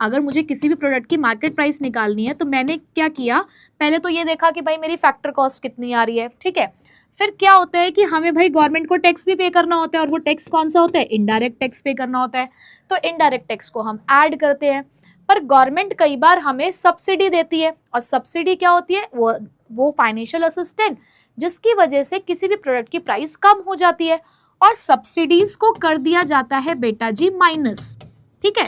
Speaker 1: अगर मुझे किसी भी प्रोडक्ट की मार्केट प्राइस निकालनी है तो मैंने क्या किया? पहले तो ये देखा कि भाई मेरी फैक्टर कॉस्ट कितनी आ रही है। ठीक है, फिर क्या होता है कि हमें भाई गवर्नमेंट को टैक्स भी पे करना होता है, और वो टैक्स कौन सा होता है, इनडायरेक्ट टैक्स पे करना होता है। तो इनडायरेक्ट टैक्स को हम ऐड करते हैं। पर गवर्नमेंट कई बार हमें सब्सिडी देती है, और सब्सिडी क्या होती है, वो फाइनेंशियल असिस्टेंट, जिसकी वजह से किसी भी प्रोडक्ट की प्राइस कम हो जाती है, और सब्सिडीज को कर दिया जाता है बेटा जी माइनस। ठीक है,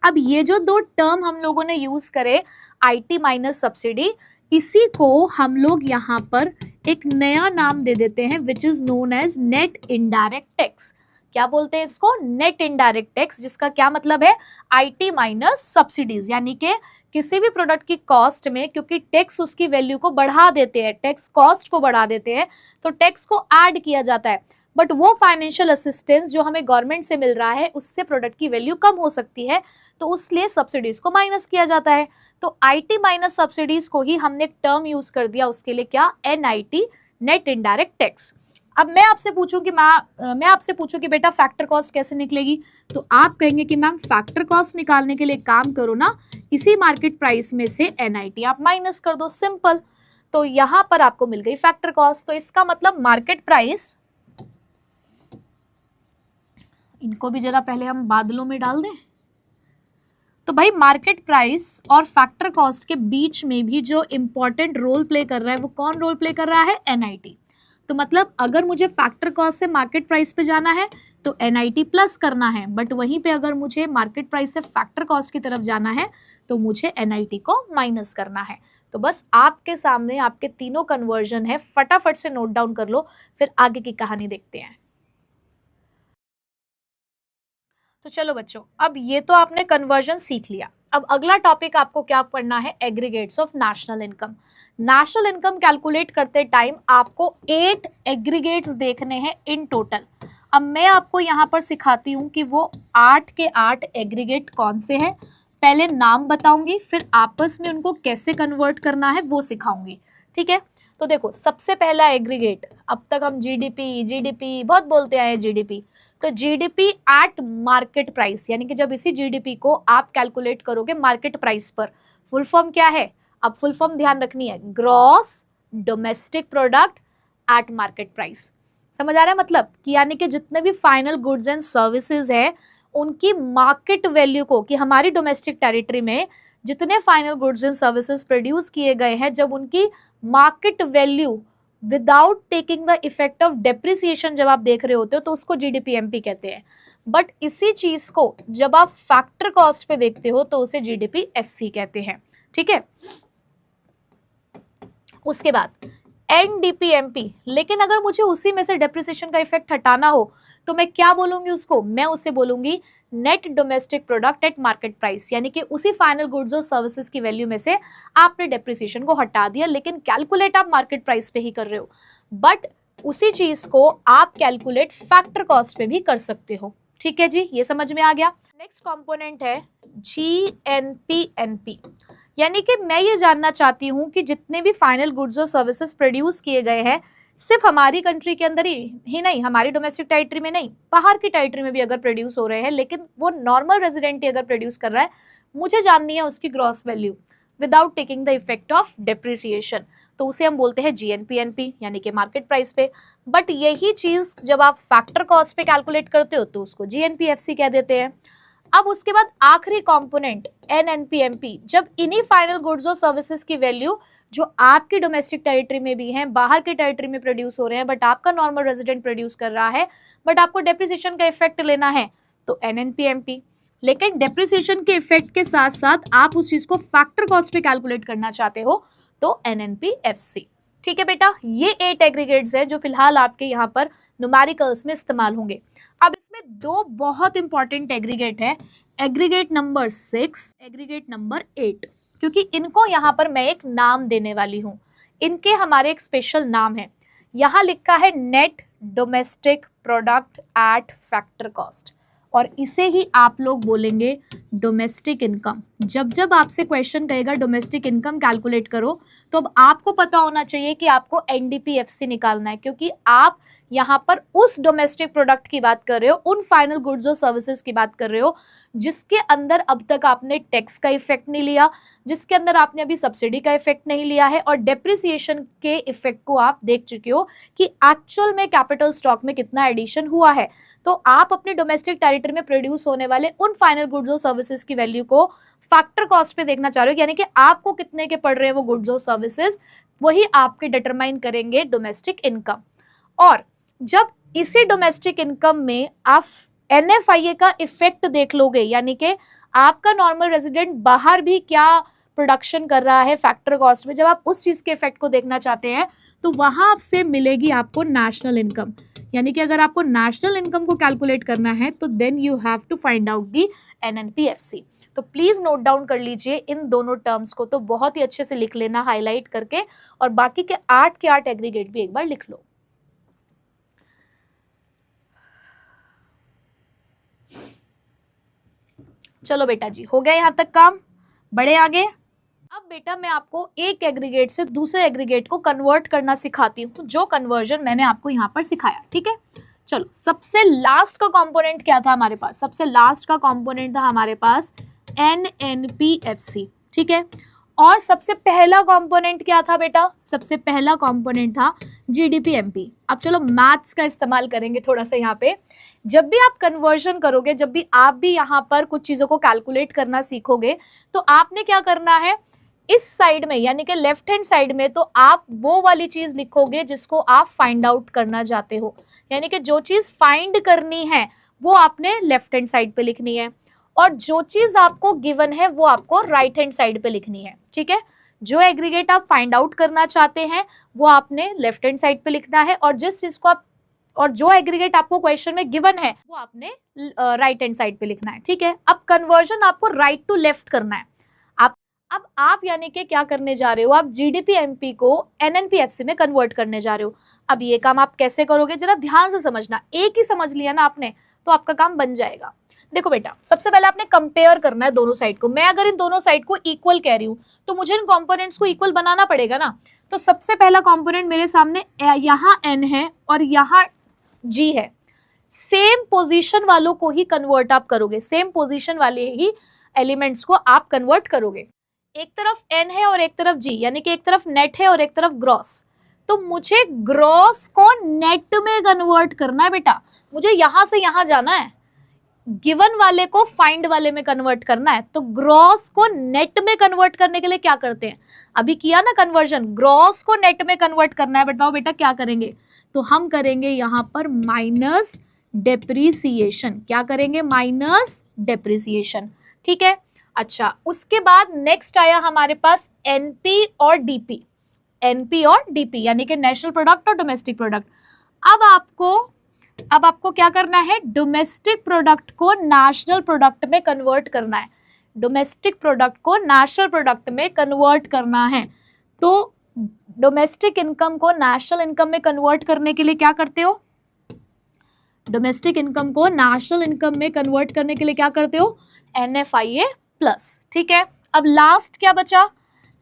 Speaker 1: अब ये जो दो टर्म हम लोगों ने यूज करे, आईटी माइनस सब्सिडी, इसी को हम लोग यहाँ पर एक नया नाम दे देते हैं, which is known as net indirect tax. क्या बोलते हैं इसको, नेट इनडायरेक्ट टैक्स, जिसका क्या मतलब है, आईटी माइनस सब्सिडीज, यानी कि किसी भी प्रोडक्ट की कॉस्ट में, क्योंकि टैक्स उसकी वैल्यू को बढ़ा देते हैं, टैक्स कॉस्ट को बढ़ा देते हैं, तो टैक्स को ऐड किया जाता है, बट वो फाइनेंशियल असिस्टेंस जो हमें गवर्नमेंट से मिल रहा है, उससे प्रोडक्ट की वैल्यू कम हो सकती है, तो उसलिए सब्सिडीज को माइनस किया जाता है। तो आईटी माइनस सब्सिडीज को ही हमने एक टर्म यूज कर दिया, उसके लिए क्या, एनआईटी, नेट इनडायरेक्ट टैक्स। अब मैं आपसे पूछूं कि बेटा फैक्टर कॉस्ट कैसे निकलेगी, तो आप कहेंगे कि मैम फैक्टर कॉस्ट निकालने के लिए काम करो ना, इसी मार्केट प्राइस में से एनआईटी आप माइनस कर दो, सिंपल। तो यहां पर आपको मिल गई फैक्टर कॉस्ट। तो इसका मतलब मार्केट प्राइस, इनको भी जरा पहले हम बादलों में डाल दें, तो भाई मार्केट प्राइस और फैक्टर कॉस्ट के बीच में भी जो इंपॉर्टेंट रोल प्ले कर रहा है, वो कौन रोल प्ले कर रहा है, एनआईटी। तो मतलब अगर मुझे फैक्टर कॉस्ट से मार्केट प्राइस पे जाना है तो एनआईटी प्लस करना है, बट वहीं पे अगर मुझे मार्केट प्राइस से फैक्टर कॉस्ट की तरफ जाना है तो मुझे एनआईटी को माइनस करना है। तो बस आपके सामने आपके तीनों कन्वर्जन है, फटाफट से नोट डाउन कर लो, फिर आगे की कहानी देखते हैं। तो चलो बच्चों, अब ये तो आपने कन्वर्जन सीख लिया। अब अगला टॉपिक आपको क्या पढ़ना है, aggregates of national income. National income calculate करते टाइम आपको 8 एग्रीगेट्स देखने हैं इन टोटल। अब मैं आपको यहाँ पर सिखाती हूँ कि वो 8 के 8 एग्रीगेट कौन से हैं। पहले नाम बताऊंगी, फिर आपस में उनको कैसे कन्वर्ट करना है वो सिखाऊंगी, ठीक है। तो देखो, सबसे पहला एग्रीगेट, अब तक हम जीडीपी बहुत बोलते आए हैं, जीडीपी। तो जीडीपी एट मार्केट प्राइस, यानी कि जब इसी जीडीपी को आप कैलकुलेट करोगे मार्केट प्राइस पर, फुल फॉर्म क्या है, अब फुल फॉर्म ध्यान रखनी है, gross domestic product at market price. समझ आ रहा है मतलब कि, यानी कि जितने भी फाइनल गुड्स एंड सर्विसेज है उनकी मार्केट वैल्यू को, कि हमारी डोमेस्टिक टेरिटरी में जितने final goods and services produce किए गए हैं, जब उनकी market value without taking the effect of depreciation जब आप देख रहे होते हो तो उसको जीडीपीएमपी कहते हैं। बट इसी चीज को जब आप फैक्टर कॉस्ट पे देखते हो तो उसे जीडीपीएफसी कहते हैं, ठीक है। उसके बाद एनडीपीएमपी, लेकिन अगर मुझे उसी में से डेप्रिसिएशन का इफेक्ट हटाना हो तो मैं क्या बोलूंगी उसको, मैं उसे बोलूंगी net domestic product at market price, यानी कि उसी फाइनल गुड्स और सर्विसेज की वैल्यू में से आपने डेप्रिसिएशन को हटा दिया, लेकिन कैलकुलेट आप मार्केट प्राइस पे ही कर रहे हो, बट उसी चीज को आप कैलकुलेट फैक्टर कॉस्ट पे भी कर सकते हो, ठीक है जी, ये समझ में आ गया। नेक्स्ट कंपोनेंट है जीएनपीएनपी, यानी कि मैं ये जानना चाहती हूँ कि जितने भी फाइनल गुड्स और सर्विसेज प्रोड्यूस किए गए हैं, सिर्फ हमारी कंट्री के अंदर ही नहीं, हमारी डोमेस्टिक टेरिटरी में नहीं, बाहर की टेरिटरी में भी अगर प्रोड्यूस हो रहे हैं, लेकिन वो नॉर्मल रेजिडेंट ही अगर प्रोड्यूस कर रहा है, मुझे जाननी है उसकी gross value without taking the effect of depreciation, तो उसे हम बोलते हैं जीएनपीएनपी, यानी कि मार्केट प्राइस पे। बट यही चीज जब आप फैक्टर कॉस्ट पे कैलकुलेट करते हो तो उसको जीएनपीएफसी कह देते हैं। अब उसके बाद आखिरी कंपोनेंट एनएनपीएमपी, जब इन्हीं फाइनल गुड्स और सर्विसेज की वैल्यू जो आपकी डोमेस्टिक टेरिटरी में भी हैं, बाहर की टेरिटरी में प्रोड्यूस हो रहे हैं, बट आपका नॉर्मल रेजिडेंट प्रोड्यूस कर रहा है, बट आपको डेप्रिसिएशन का इफेक्ट लेना है तो एनएनपीएमपी, लेकिन डेप्रिसिएशन के इफेक्ट के साथ साथ आप उस चीज को फैक्टर कॉस्ट पे कैलकुलेट करना चाहते हो तो एनएनपीएफसी, ठीक है बेटा। ये 8 एग्रीगेट्स है जो फिलहाल आपके यहाँ पर न्यूमेरिकल्स में इस्तेमाल होंगे। अब इसमें 2 बहुत इंपॉर्टेंट एग्रीगेट है, एग्रीगेट नंबर 6, एग्रीगेट नंबर 8, क्योंकि इनको यहाँ पर मैं एक नाम देने वाली हूँ, इनके हमारे एक स्पेशल नाम है। यहाँ लिखा है net domestic product at factor cost, और इसे ही आप लोग बोलेंगे डोमेस्टिक इनकम। जब जब आपसे क्वेश्चन कहेगा डोमेस्टिक इनकम कैलकुलेट करो, तो अब आपको पता होना चाहिए कि आपको एनडीपीएफसी निकालना है, क्योंकि आप यहाँ पर उस डोमेस्टिक प्रोडक्ट की बात कर रहे हो, उन फाइनल गुड्स और सर्विसेज की बात कर रहे हो जिसके अंदर अब तक आपने टैक्स का इफेक्ट नहीं लिया, जिसके अंदर आपने अभी सब्सिडी का इफेक्ट नहीं लिया है, और डेप्रिसिएशन के इफेक्ट को आप देख चुके हो कि एक्चुअल में कैपिटल स्टॉक में कितना एडिशन हुआ है। तो आप अपने डोमेस्टिक टेरिटरी में प्रोड्यूस होने वाले उन फाइनल गुड्स और सर्विसेज की वैल्यू को फैक्टर कॉस्ट पे देखना चाह रहे हो, यानी कि आपको कितने के पड़ रहे हैं वो गुड्स और सर्विसेज, वही आपके डिटरमाइन करेंगे डोमेस्टिक इनकम। और जब इसी डोमेस्टिक इनकम में आप NFIA का इफेक्ट देख लोगे, यानी कि आपका नॉर्मल रेजिडेंट बाहर भी क्या प्रोडक्शन कर रहा है फैक्टर कॉस्ट में, जब आप उस चीज के इफेक्ट को देखना चाहते हैं तो वहां से मिलेगी आपको नेशनल इनकम। यानी कि अगर आपको नेशनल इनकम को कैलकुलेट करना है तो then you have to find out the NNPFC। तो प्लीज नोट डाउन कर लीजिए इन दोनों टर्म्स को, तो बहुत ही अच्छे से लिख लेना हाईलाइट करके, और बाकी के 8 के 8 एग्रीगेट भी एक बार लिख लो। चलो बेटा जी, हो गया यहां तक काम, बढ़े आगे। अब बेटा मैं आपको एक एग्रीगेट से दूसरे एग्रीगेट को कन्वर्ट करना सिखाती हूँ, जो कन्वर्जन मैंने आपको यहाँ पर सिखाया, ठीक है। चलो, सबसे लास्ट का कंपोनेंट क्या था हमारे पास? सबसे लास्ट का कंपोनेंट था हमारे पास NNPFC, ठीक है। और सबसे पहला कंपोनेंट क्या था बेटा? सबसे पहला कंपोनेंट था GDP-MP। अब चलो मैथ्स का इस्तेमाल करेंगे थोड़ा सा यहाँ पे। जब भी आप कन्वर्जन करोगे, जब भी आप भी यहाँ पर कुछ चीज़ों को कैलकुलेट करना सीखोगे, तो आपने क्या करना है, इस साइड में यानी कि लेफ्ट हैंड साइड में तो आप वो वाली चीज़ लिखोगे जिसको आप फाइंड आउट करना चाहते हो, यानी कि जो चीज़ फाइंड करनी है वो आपने लेफ्ट हैंड साइड पे लिखनी है, और जो चीज़ आपको गिवन है वो आपको राइट हैंड साइड पे लिखनी है, ठीक है। जो एग्रीगेट आप फाइंड आउट करना चाहते हैं वो आपने लेफ्ट हैंड साइड पे लिखना है, और जिस चीज़ को आप, और जो एग्रीगेट आपको क्वेश्चन में गिवन है वो आपने राइट हैंड साइड पे लिखना है, ठीक है। अब कन्वर्जन आपको राइट टू लेफ्ट करना है। अब आप यानी कि क्या करने जा रहे हो, आप GDP-MP को NNPFC में कन्वर्ट करने जा रहे हो। अब ये काम आप कैसे करोगे, जरा ध्यान से समझना। एक ही समझ लिया ना आपने तो आपका काम बन जाएगा। देखो बेटा, सबसे पहले आपने कंपेयर करना है दोनों साइड को। मैं अगर इन दोनों साइड को इक्वल कह रही हूँ तो मुझे इन कंपोनेंट्स को इक्वल बनाना पड़ेगा ना। तो सबसे पहला कंपोनेंट मेरे सामने यहाँ N है और यहाँ G है। सेम पोजीशन वालों को ही कन्वर्ट आप करोगे, सेम पोजीशन वाले ही एलिमेंट्स को आप कन्वर्ट करोगे। एक तरफ N है और एक तरफ G, यानी कि एक तरफ नेट है और एक तरफ ग्रॉस। तो मुझे ग्रॉस को नेट में कन्वर्ट करना है बेटा। मुझे यहां से यहां जाना है, गिवन वाले को फाइंड वाले में कन्वर्ट करना है। तो ग्रॉस को नेट में कन्वर्ट करने के लिए क्या करते हैं, अभी किया ना कन्वर्जन, ग्रॉस को नेट में कन्वर्ट करना है। बताओ बेटा क्या करेंगे, तो हम करेंगे यहां पर माइनस डेप्रिसिएशन। क्या करेंगे, माइनस डेप्रिसिएशन, ठीक है। अच्छा, उसके बाद नेक्स्ट आया हमारे पास NP और DP। NP और DP यानी कि नेशनल प्रोडक्ट और डोमेस्टिक प्रोडक्ट। अब आपको क्या करना है, डोमेस्टिक प्रोडक्ट को नेशनल प्रोडक्ट में कन्वर्ट करना है। डोमेस्टिक प्रोडक्ट को नेशनल प्रोडक्ट में कन्वर्ट करना है। तो डोमेस्टिक इनकम को नेशनल इनकम में कन्वर्ट करने के लिए क्या करते हो, डोमेस्टिक इनकम को नेशनल इनकम में कन्वर्ट करने के लिए क्या करते हो, NFIA प्लस, ठीक है। अब लास्ट क्या बचा,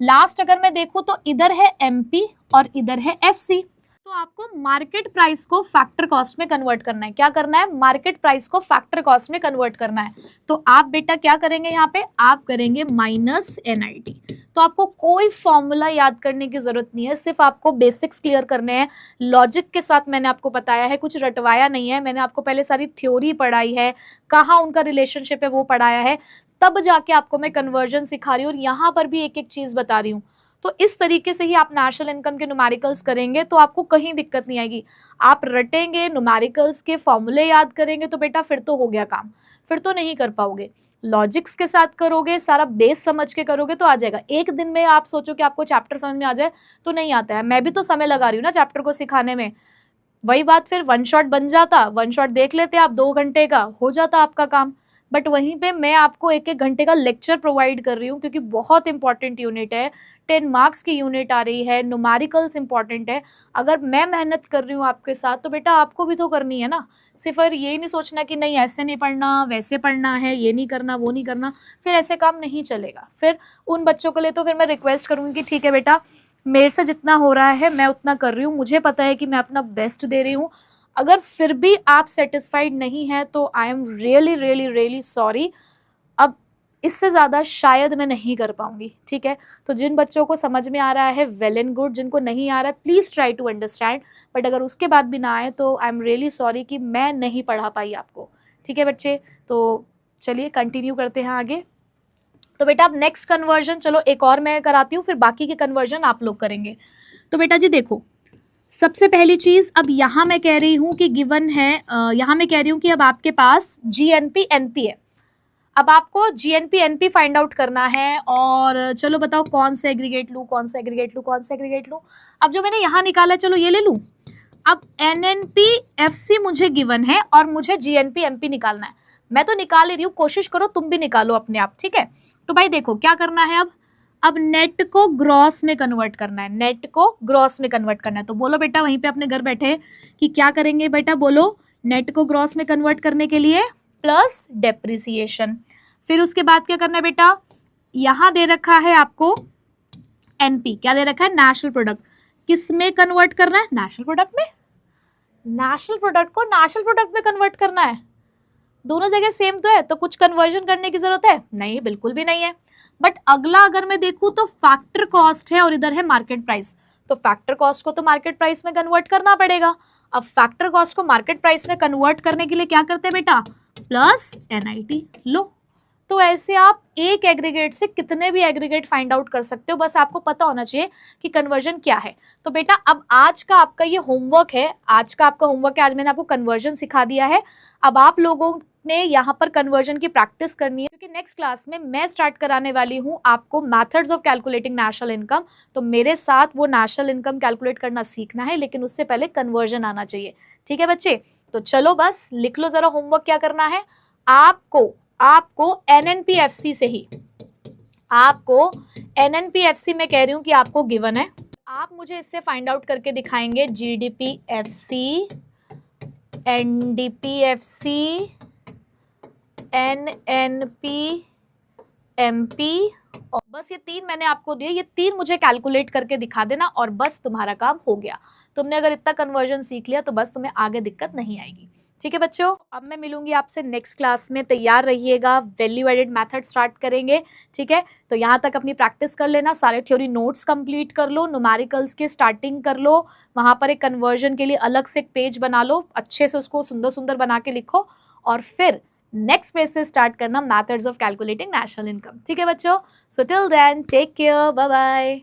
Speaker 1: लास्ट अगर मैं देखूं तो इधर है MP और इधर है FC। तो आपको मार्केट प्राइस को फैक्टर कॉस्ट में कन्वर्ट करना है। क्या करना है, मार्केट प्राइस को फैक्टर कॉस्ट में कन्वर्ट करना है। तो आप बेटा क्या करेंगे, यहाँ पे आप करेंगे माइनस NIT। तो आपको कोई फॉर्मूला याद करने की जरूरत नहीं है, सिर्फ आपको बेसिक्स क्लियर करने हैं। लॉजिक के साथ मैंने आपको बताया है, कुछ रटवाया नहीं है। मैंने आपको पहले सारी थ्योरी पढ़ाई है, कहाँ उनका रिलेशनशिप है वो पढ़ाया है, तब जाके आपको मैं कन्वर्जन सिखा रही हूँ और यहाँ पर भी एक एक चीज़ बता रही हूँ। तो इस तरीके से ही आप नेशनल इनकम के न्यूमेरिकल्स करेंगे तो आपको कहीं दिक्कत नहीं आएगी। आप रटेंगे, न्यूमेरिकल्स के फॉर्मूले याद करेंगे तो बेटा फिर तो हो गया काम, फिर तो नहीं कर पाओगे। लॉजिक्स के साथ करोगे, सारा बेस समझ के करोगे तो आ जाएगा। एक दिन में आप सोचो कि आपको चैप्टर समझ में आ जाए तो नहीं आता है। मैं भी तो समय लगा रही हूँ ना चैप्टर को सिखाने में। वही बात, फिर वन शॉट बन जाता, वन शॉट देख लेते आप 2 घंटे का, हो जाता आपका काम। बट वहीं पे मैं आपको 1-1 घंटे का लेक्चर प्रोवाइड कर रही हूँ क्योंकि बहुत इंपॉर्टेंट यूनिट है, 10 मार्क्स की यूनिट आ रही है, न्यूमेरिकल्स इंपॉर्टेंट है। अगर मैं मेहनत कर रही हूँ आपके साथ तो बेटा आपको भी तो करनी है ना। सिर्फ ये नहीं सोचना कि नहीं ऐसे नहीं पढ़ना, वैसे पढ़ना है, ये नहीं करना, वो नहीं करना, फिर ऐसे काम नहीं चलेगा। फिर उन बच्चों के लिए तो फिर मैं रिक्वेस्ट करूँगी कि ठीक है बेटा, मेरे से जितना हो रहा है मैं उतना कर रही हूँ, मुझे पता है कि मैं अपना बेस्ट दे रही हूँ। अगर फिर भी आप सेटिस्फाइड नहीं है तो I am really really really sorry, अब इससे ज़्यादा शायद मैं नहीं कर पाऊंगी, ठीक है। तो जिन बच्चों को समझ में आ रहा है वेल एंड गुड, जिनको नहीं आ रहा है please try to understand, but अगर उसके बाद भी ना आए तो आई एम रियली सॉरी कि मैं नहीं पढ़ा पाई आपको, ठीक है बच्चे। तो चलिए कंटिन्यू करते हैं आगे। तो बेटा अब नेक्स्ट कन्वर्जन, चलो एक और मैं कराती हूँ, फिर बाकी के कन्वर्जन आप लोग करेंगे। तो बेटा जी देखो, सबसे पहली चीज, अब यहाँ मैं कह रही हूँ कि गिवन है, यहाँ मैं कह रही हूँ कि अब आपके पास जीएनपी एनपी है। अब आपको जीएनपी एनपी फाइंड आउट करना है, और चलो बताओ कौन सा एग्रीगेट लूँ, कौन सा एग्रीगेट लूँ, कौन सा एग्रीगेट लूँ। अब जो मैंने यहाँ निकाला चलो ये ले लूँ। अब एनएनपी एफसी मुझे गिवन है और मुझे जीएनपी एमपी निकालना है। मैं तो निकाल ही रही हूँ, कोशिश करो तुम भी निकालो अपने आप, ठीक है। तो भाई देखो क्या करना है, अब नेट को ग्रॉस में कन्वर्ट करना है, नेट को ग्रॉस में कन्वर्ट करना है। तो बोलो बेटा वहीं पे अपने घर बैठे कि क्या करेंगे बेटा, बोलो। नेट को ग्रॉस में कन्वर्ट करने के लिए प्लस डेप्रिसिएशन, फिर उसके बाद क्या करना है बेटा, यहां दे रखा है आपको एनपी, क्या दे रखा है, नेशनल प्रोडक्ट। किस में कन्वर्ट करना है, नेशनल प्रोडक्ट में। नेशनल प्रोडक्ट को नेशनल प्रोडक्ट में कन्वर्ट करना है, दोनों जगह सेम तो है, तो कुछ कन्वर्जन करने की जरूरत है नहीं, बिल्कुल भी नहीं है। बट अगला अगर मैं देखूं तो फैक्टर कॉस्ट है और इधर है मार्केट प्राइस, तो फैक्टर कॉस्ट को तो मार्केट प्राइस में कन्वर्ट करना पड़ेगा। अब फैक्टर कॉस्ट को मार्केट प्राइस में कन्वर्ट करने के लिए क्या करते हैं बेटा, प्लस एनआईटी लो। तो ऐसे आप एक एग्रीगेट से कितने भी एग्रीगेट फाइंड आउट कर सकते हो, बस आपको पता होना चाहिए कि कन्वर्जन क्या है। तो बेटा अब आज का आपका ये होमवर्क है, आज का आपका होमवर्क है, आज मैंने आपको कन्वर्जन सिखा दिया है। अब आप लोगों ने यहाँ पर कन्वर्जन की प्रैक्टिस करनी है, क्योंकि नेक्स्ट क्लास में मैं स्टार्ट कराने वाली हूँ आपको methods of calculating national income. तो मेरे साथ वो नेशनल इनकम कैलकुलेट करना सीखना है, लेकिन उससे पहले कन्वर्जन आना चाहिए, ठीक है बच्चे। तो चलो बस लिख लो जरा होमवर्क क्या करना है आपको एनएनपीएफसी से ही, आपको एनएनपीएफसी में कह रही हूं कि आपको गिवन है, आप मुझे इससे फाइंड आउट करके दिखाएंगे जीडीपीएफसी, एनडीपीएफसी, एनएनपी, एमपी, और बस ये तीन मैंने आपको दिए, ये तीन मुझे कैलकुलेट करके दिखा देना और बस तुम्हारा काम हो गया। तुमने अगर इतना कन्वर्जन सीख लिया तो बस तुम्हें आगे दिक्कत नहीं आएगी, ठीक है बच्चों। अब मैं मिलूंगी आपसे नेक्स्ट क्लास में, तैयार रहिएगा, वैल्यू एडेड मेथड स्टार्ट करेंगे, ठीक है। तो यहाँ तक अपनी प्रैक्टिस कर लेना, सारे थ्योरी नोट्स कंप्लीट कर लो, न्यूमेरिकल्स की स्टार्टिंग कर लो, वहाँ पर एक कन्वर्जन के लिए अलग से एक पेज बना लो, अच्छे से उसको सुंदर सुंदर बना के लिखो, और फिर नेक्स्ट पेज से स्टार्ट करना methods of calculating national income, ठीक है बच्चों। So till then take care, bye bye.